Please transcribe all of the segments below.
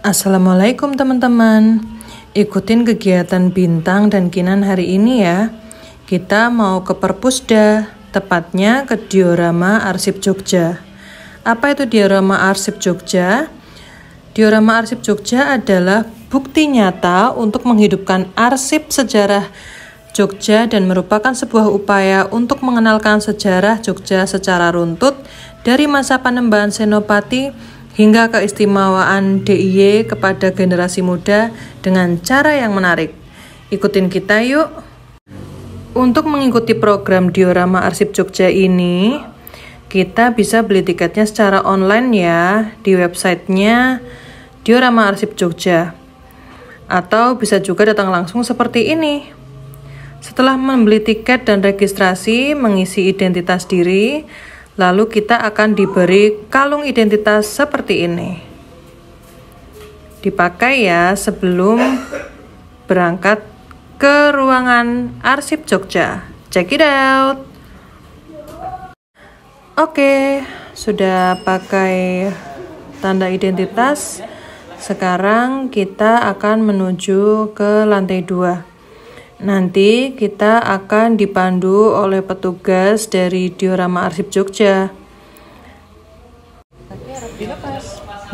Assalamualaikum teman-teman. Ikutin kegiatan Bintang dan Kinan hari ini ya. Kita mau ke Perpusda, tepatnya ke Diorama Arsip Jogja. Apa itu Diorama Arsip Jogja? Diorama Arsip Jogja adalah bukti nyata untuk menghidupkan arsip sejarah Jogja dan merupakan sebuah upaya untuk mengenalkan sejarah Jogja secara runtut dari masa Panembahan Senopati hingga keistimewaan DIY kepada generasi muda dengan cara yang menarik. Ikutin kita yuk. Untuk mengikuti program Diorama Arsip Jogja ini, kita bisa beli tiketnya secara online ya di websitenya Diorama Arsip Jogja. Atau bisa juga datang langsung seperti ini. Setelah membeli tiket dan registrasi, mengisi identitas diri, lalu kita akan diberi kalung identitas seperti ini. Dipakai ya sebelum berangkat ke ruangan Arsip Jogja. Check it out. Oke, sudah pakai tanda identitas. Sekarang kita akan menuju ke lantai 2. Nanti kita akan dipandu oleh petugas dari Diorama Arsip Jogja.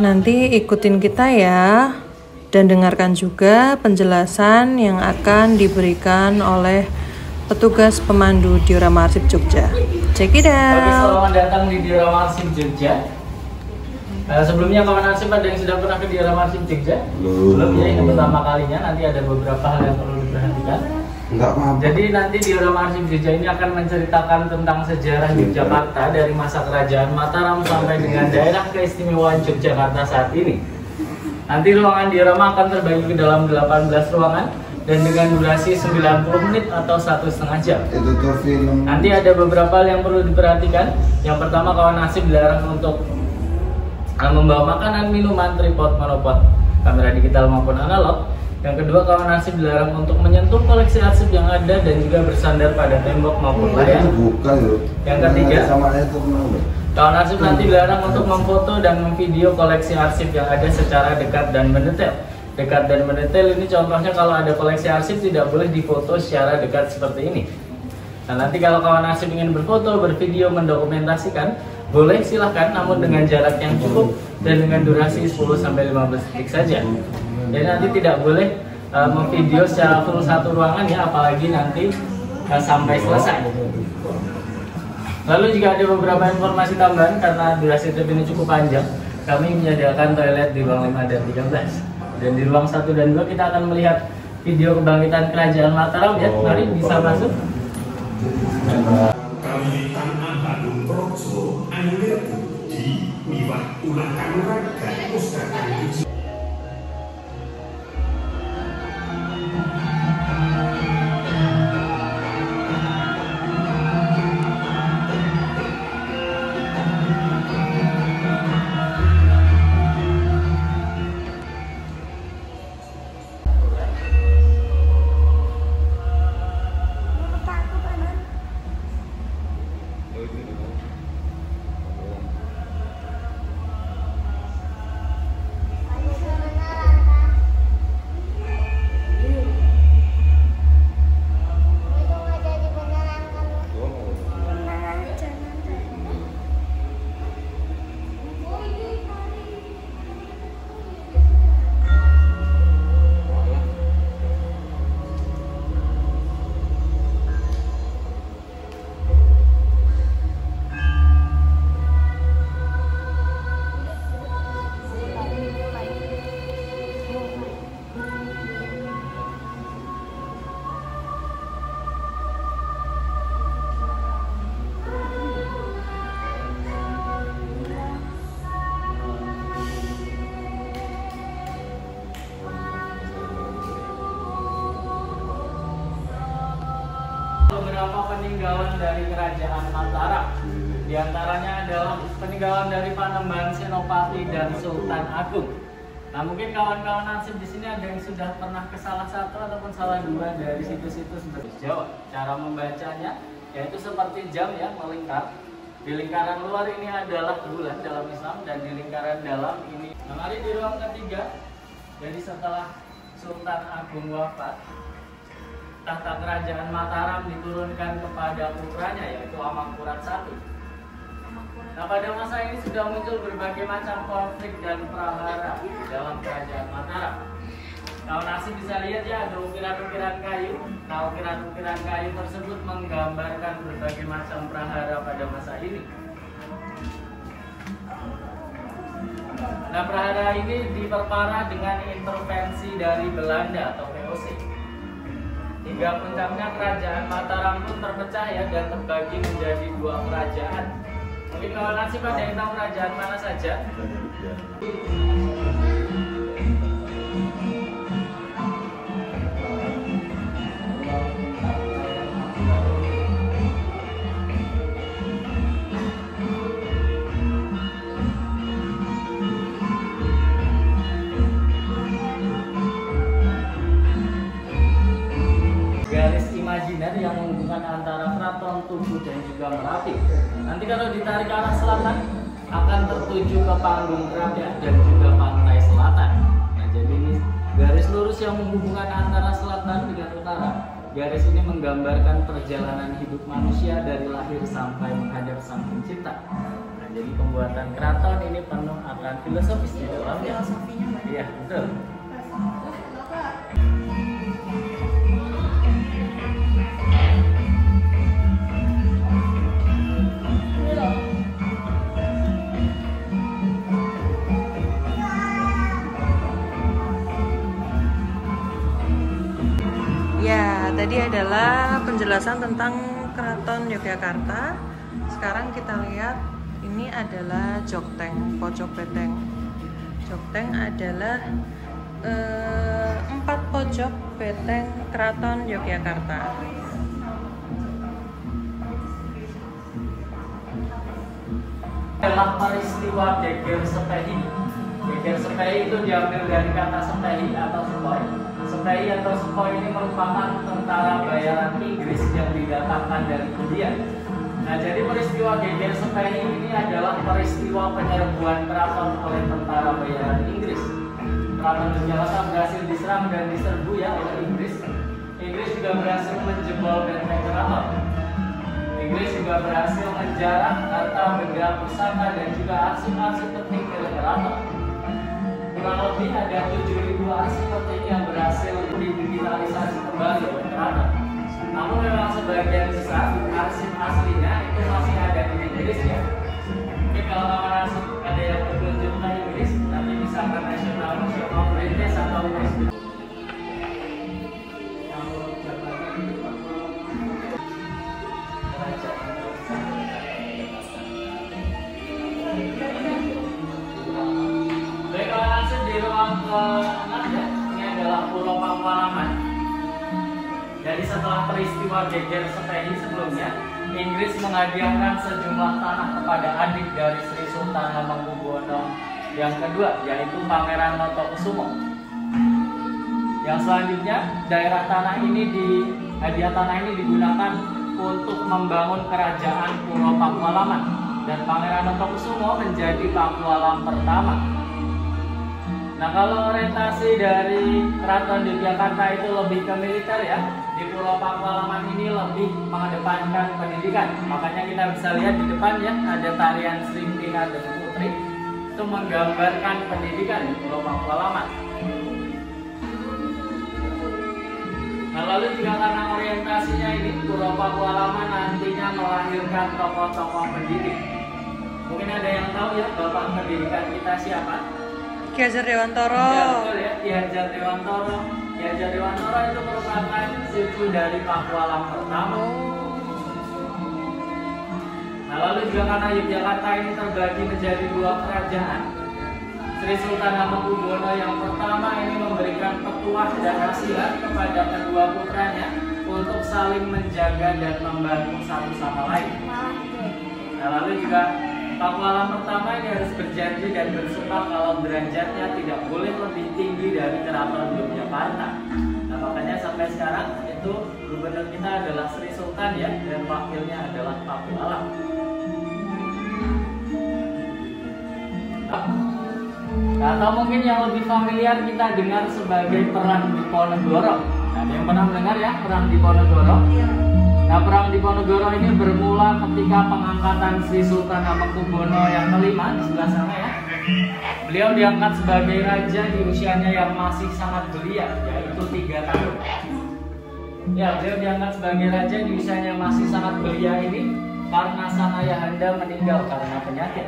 Nanti ikutin kita ya, dan dengarkan juga penjelasan yang akan diberikan oleh petugas pemandu Diorama Arsip Jogja. Check it out. Selamat datang di Diorama Arsip Jogja. Sebelumnya kawan arsip ada yang sudah pernah ke Diorama Arsip Jogja? Belum ya, ini pertama kalinya. Nanti ada beberapa hal yang perlu diperhatikan. Jadi nanti Diorama Arsip Jogja ini akan menceritakan tentang sejarah Yogyakarta dari masa kerajaan Mataram sampai dengan daerah keistimewaan Yogyakarta saat ini. Nanti ruangan diorama akan terbagi ke dalam 18 ruangan dan dengan durasi 90 menit atau 1,5 jam. Nanti ada beberapa hal yang perlu diperhatikan. Yang pertama, kawan arsip dilarang untuk membawa makanan, minuman, tripod, monopod, kamera digital maupun analog. Yang kedua, kawan arsip dilarang untuk menyentuh koleksi arsip yang ada dan juga bersandar pada tembok maupun layar. Yang ketiga, kawan arsip nanti dilarang untuk memfoto dan memvideo koleksi arsip yang ada secara dekat dan mendetail. Dekat dan mendetail ini contohnya kalau ada koleksi arsip tidak boleh difoto secara dekat seperti ini. Nah, nanti kalau kawan arsip ingin berfoto, bervideo, mendokumentasikan, boleh silahkan, namun dengan jarak yang cukup dan dengan durasi 10-15 detik saja. Jadi nanti tidak boleh memvideo secara full satu ruangan ya, apalagi nanti sampai selesai. Lalu jika ada beberapa informasi tambahan karena durasi trip ini cukup panjang, kami menyediakan toilet di ruang 5 dan 13. Dan di ruang 1 dan 2 kita akan melihat video kebangkitan Kerajaan Mataram ya. Mari bisa masuk. Kawitan Bandung Projo Angger Budi miwah ulah kanuragan Pustaka beberapa peninggalan dari Kerajaan Mataram. Di antaranya adalah peninggalan dari Panembahan Senopati dan Sultan Agung. Nah, mungkin kawan-kawan arsip di sini ada yang sudah pernah ke salah satu ataupun salah dua dari situs-situs Jawa. Cara membacanya yaitu seperti jam ya, melingkar. Di lingkaran luar ini adalah bulan dalam Islam dan di lingkaran dalam ini. Nah, mari di ruang ketiga Jadi setelah Sultan Agung wafat, tahta kerajaan Mataram diturunkan kepada putranya yaitu Amangkurat I. Nah, pada masa ini sudah muncul berbagai macam konflik dan prahara dalam kerajaan Mataram. Kalau Nasib bisa lihat ya, ada ukiran-ukiran kayu. Nah, ukiran-ukiran kayu tersebut menggambarkan berbagai macam prahara pada masa ini. Nah, prahara ini diperparah dengan intervensi dari Belanda atau VOC. Hingga puncaknya kerajaan Mataram pun terpecah ya dan terbagi menjadi dua kerajaan. Mungkin kalau Nasib ada yang tahu kerajaan mana saja? Garis imajiner yang menghubungkan antara Keraton Tugu dan juga Merapi. Nanti kalau ditarik ke arah selatan akan tertuju ke Panggung Rakyat dan juga Pantai Selatan. Nah, jadi ini garis lurus yang menghubungkan antara selatan dengan utara. Garis ini menggambarkan perjalanan hidup manusia dari lahir sampai menghadap Sang Pencipta. Nah, jadi pembuatan keraton ini penuh akan filosofis di dalamnya. Iya, betul. Ya, tadi adalah penjelasan tentang Keraton Yogyakarta. Sekarang kita lihat ini adalah Jokteng, pojok beteng. Jokteng adalah 4 pojok beteng Keraton Yogyakarta. Adalah peristiwa geger sepehi. Geger sepehi itu diambil dari kata sepehi atau sepoi. Sepehi atau sepoi ini merupakan tentara bayaran Inggris yang didatangkan dari India. Nah, jadi peristiwa geger sepehi ini adalah peristiwa penyerbuan keraton oleh tentara bayaran Inggris. Keraton Yogyakarta berhasil diserang dan diserbu ya oleh Inggris. Inggris juga berhasil menjebol benteng keraton. Inggris juga berhasil menjarah harta benda pusaka dan juga arsip-arsip penting milik keraton. Kurang lebih ada 7.000 arsip penting yang berhasil didigitalisasi kembali oleh keraton. Namun memang sebagian besar arsip aslinya itu masih ada di Inggris ya. Mungkin kalau kawan arsip ada yang berkunjung ke Inggris, nanti bisa ke National Museum of British atau UNESCO. Ini adalah Pulau Pakualaman. Jadi setelah peristiwa geger sepehi sebelumnya, Inggris menghadiahkan sejumlah tanah kepada adik dari Sri Sultan Hamengkubuwono yang kedua, yaitu Pangeran Notokusumo. Yang selanjutnya, hadiah tanah ini digunakan untuk membangun kerajaan Pulau Pakualaman dan Pangeran Notokusumo menjadi Pakualam pertama. Nah, kalau orientasi dari Keraton Yogyakarta itu lebih ke militer ya, di Pulau Pakualaman ini lebih mengedepankan pendidikan. Makanya kita bisa lihat di depan ya, ada tarian Sri Tina dan Putri. Itu menggambarkan pendidikan di Pulau Pakualaman. Nah, lalu juga karena orientasinya ini, Pulau Pakualaman nantinya melahirkan tokoh-tokoh pendidik. Mungkin ada yang tahu ya, Bapak pendidikan kita siapa? Ki Hajar Dewantoro. Ya, betul ya, Ki Hajar Dewantoro. Ki Hajar Dewantoro itu merupakan suku dari Pakualam pertama. Nah, lalu juga karena Yogyakarta ini terbagi menjadi dua kerajaan, Sri Sultan Hamengkubuwono yang pertama ini memberikan petuah dan nasihat kepada kedua putranya untuk saling menjaga dan membantu satu sama lain. Nah, lalu juga Pakualam pertama ini harus berjanji dan bersumpah kalau derajatnya tidak boleh lebih tinggi dari Keraton Yogyakarta. Nah, makanya sampai sekarang itu gubernur kita adalah Sri Sultan ya, dan wakilnya adalah Pakualam. Atau mungkin yang lebih familiar kita dengar sebagai Perang Diponegoro. Nah, ada yang pernah mendengar ya Perang Diponegoro? Nah, Perang Diponegoro ini bermula ketika pengangkatan Sri Sultan Hamengkubuwono yang kelima di sebelah sana ya. Beliau diangkat sebagai raja di usianya yang masih sangat belia, yaitu 3 tahun. Ya, beliau diangkat sebagai raja di usianya yang masih sangat belia ini karena sang ayahanda meninggal karena penyakit.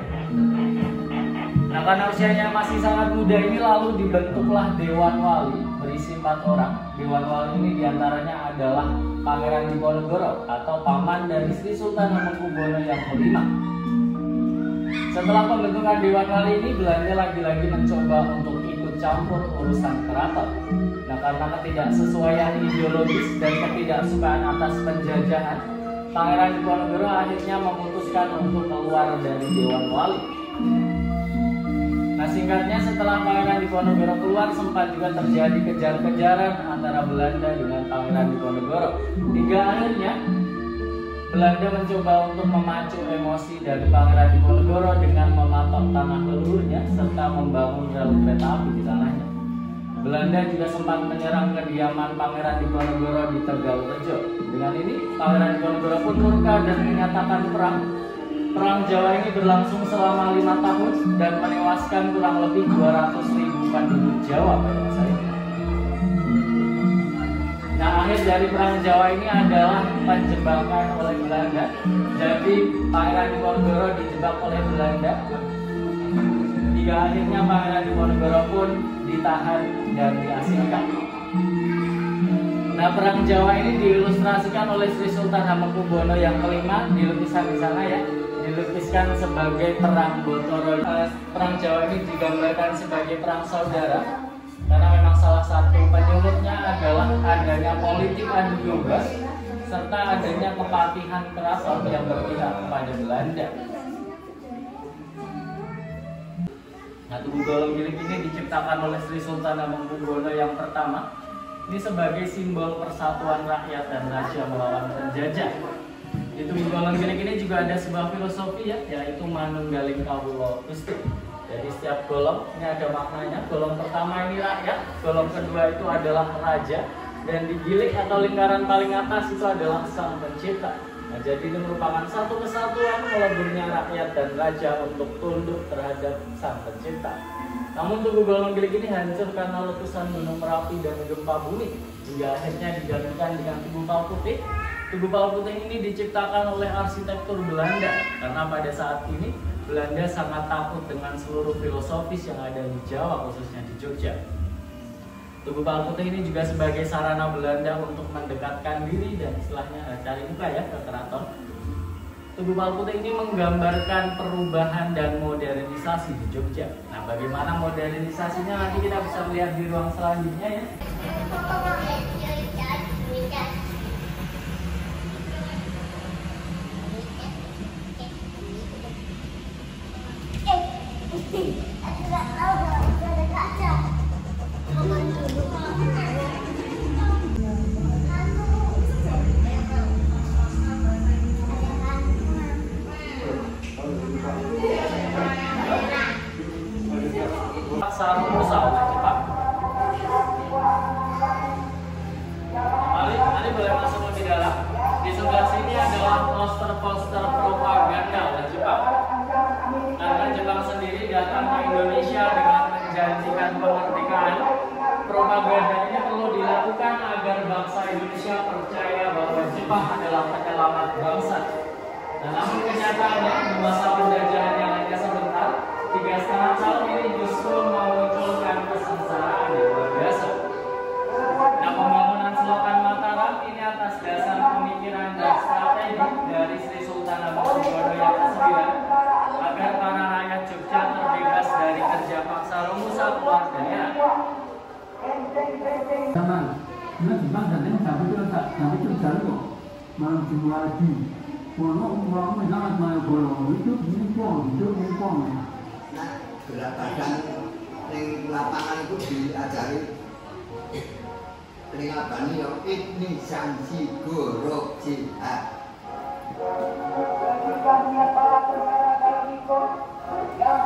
Nah, karena usianya masih sangat muda ini lalu dibentuklah Dewan Wali berisi 4 orang. Dewan Wali ini diantaranya adalah Pangeran Diponegoro atau paman dari Sri Sultan Hamengkubuwono yang kelima. Setelah pembentukan Dewan Wali ini, Belanda lagi-lagi mencoba untuk ikut campur urusan keraton. Nah, karena ketidaksesuaian ideologis dan ketidaksukaan atas penjajahan, Pangeran Diponegoro akhirnya memutuskan untuk keluar dari Dewan Wali. Nah, singkatnya setelah Pangeran Diponegoro keluar sempat juga terjadi kejar-kejaran antara Belanda dengan Pangeran Diponegoro. Hingga akhirnya Belanda mencoba untuk memacu emosi dari Pangeran Diponegoro dengan mematok tanah leluhurnya serta membangun rel kereta api di tanahnya. Belanda juga sempat menyerang kediaman Pangeran Diponegoro di Tegalrejo. Dengan ini, Pangeran Diponegoro pun murka dan menyatakan perang. Perang Jawa ini berlangsung selama 5 tahun dan menewaskan kurang lebih 200.000 penduduk Jawa pada masa itu. Nah, akhir dari Perang Jawa ini adalah penjebakan oleh Belanda. Jadi, Pangeran Diponegoro dijebak oleh Belanda. Hingga akhirnya Pangeran Diponegoro pun ditahan dan diasingkan. Nah, Perang Jawa ini diilustrasikan oleh Sri Sultan Hamengkubuwono yang kelima di lukisan di sana ya. Dilukiskan sebagai Perang Botoro. Perang Jawa ini digambarkan sebagai perang saudara karena memang salah satu penyebabnya adalah adanya politik adu domba serta adanya kepatihan keraton yang berpihak kepada Belanda. Nah, tugu golong giling ini diciptakan oleh Sri Sultan Hamengkubuwono yang pertama. Ini sebagai simbol persatuan rakyat dan raja melawan penjajah. Di tugu golong giling ini juga ada sebuah filosofi ya, yaitu manunggaling kawula Gusti. Jadi setiap golong ini ada maknanya. Golong pertama ini rakyat, golong kedua itu adalah raja, dan di giling atau lingkaran paling atas itu adalah sang pencipta. Nah, jadi ini merupakan satu kesatuan meleburnya rakyat dan raja untuk tunduk terhadap sang pencipta. Namun tugu golong giling ini hancur karena letusan Gunung Merapi dan gempa bumi, hingga akhirnya digantikan dengan tugu Pal Putih. Tugu Pal Putih ini diciptakan oleh arsitektur Belanda karena pada saat ini Belanda sangat takut dengan seluruh filosofis yang ada di Jawa, khususnya di Jogja. Tugu Pal Putih ini juga sebagai sarana Belanda untuk mendekatkan diri dan istilahnya cari muka ya ke keraton. Tugu Pal Putih ini menggambarkan perubahan dan modernisasi di Jogja. Nah, bagaimana modernisasinya nanti kita bisa lihat di ruang selanjutnya ya. Sarung Musa, Pak. Mari boleh masuk lebih dalam. Di sebelah sini adalah poster-poster propaganda oleh Jepang. Karena Jepang sendiri datang ke Indonesia dengan menjanjikan kemerdekaan, propaganda ini perlu dilakukan agar bangsa Indonesia percaya bahwa Jepang adalah penyelamat bangsa. Nah, namun kenyataannya di masa penjajahan yang hanya sebentar, 3,5 tahun ini justru memunculkan kesengsaraan yang luar biasa. Nah, pembangunan Selokan Mataram ini atas dasar pemikiran dan strategi dari Sri Sultan Hamengkubuwono yang ke-9 agar para rakyat Jogja terbebas dari kerja paksa Romusa keluar daerah. Jepang dan sampai itu jalan malam semua lagi. Orang sangat mau bolong itu mumpung ya. Nah, berat badan di lapangan itu diajari lingapani yang ini sanksi guru jihad. Yang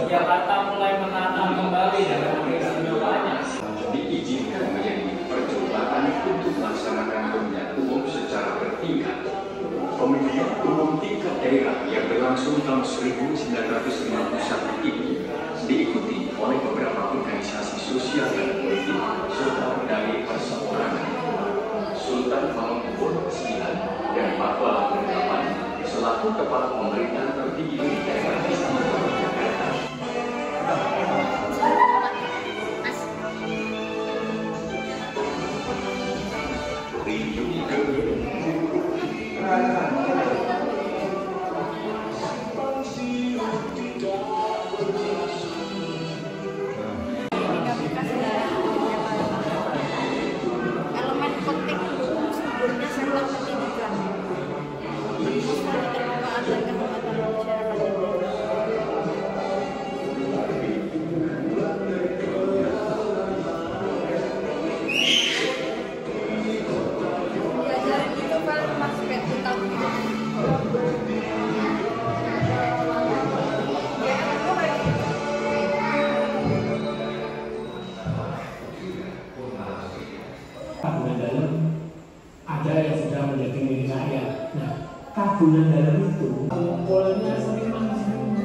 Jakarta mulai menata kembali dengan keistimewanya. Diizinkan menjadi percobaan untuk melaksanakan pemilihan umum secara bertingkat. Pemilihan umum tingkat daerah yang berlangsung tahun 1951 ini diikuti oleh beberapa organisasi sosial dan politik serta dari perseorangan. Sultan Hamengkubuwono IX dan Fatwa Penetapan selaku kepala pemerintahan tertinggi di daerah istimewa Jakarta. Elemen penting sebelumnya sektor pendidikan, keterbukaan dan kehormatan masyarakat Indonesia. Belajarin itu kan masih kayak tentang Kabungan dalam ada yang sudah menjadi milik rakyat. Nah, kabungan dalam itu ngumpulnya seniman-seniman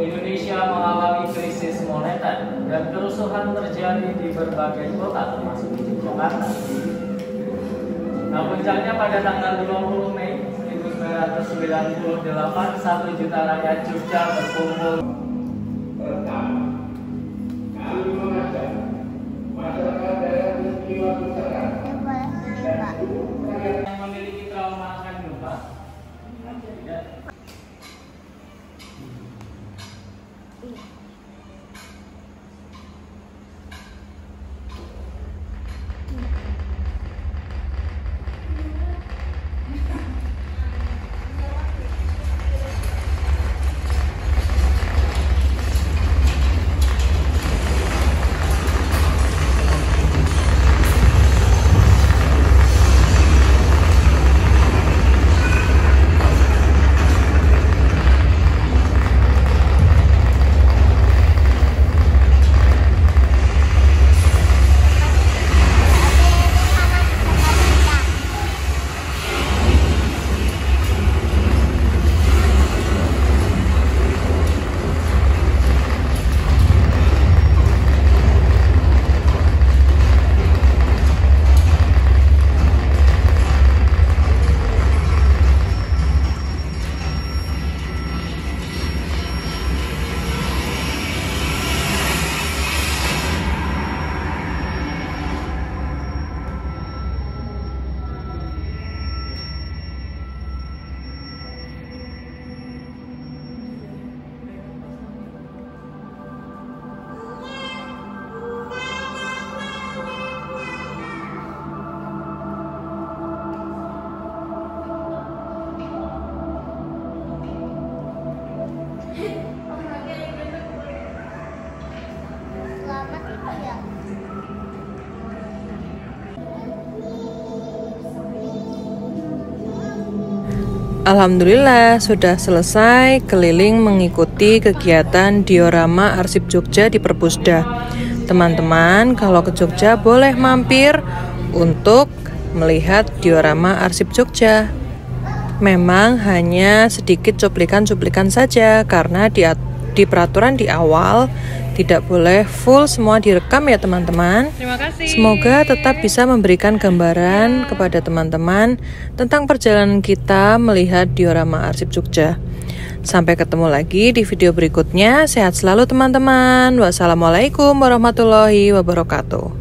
Indonesia mengalami krisis moneter dan kerusuhan terjadi di berbagai kota termasuk di Jakarta. Nah, puncaknya pada tanggal 20 Mei 1998, 1 juta rakyat Jogja berkumpul. Pertama, kami mengajak masyarakat daerah istimewa Jakarta Yang memiliki trauma akan gempa. Alhamdulillah sudah selesai keliling mengikuti kegiatan diorama Arsip Jogja di Perpusda. Teman-teman kalau ke Jogja boleh mampir untuk melihat diorama Arsip Jogja. Memang hanya sedikit cuplikan-cuplikan saja karena di peraturan di awal tidak boleh full semua direkam ya teman-teman. Terima kasih. Semoga tetap bisa memberikan gambaran kepada teman-teman tentang perjalanan kita melihat diorama Arsip Jogja. Sampai ketemu lagi di video berikutnya. Sehat selalu teman-teman. Wassalamualaikum warahmatullahi wabarakatuh.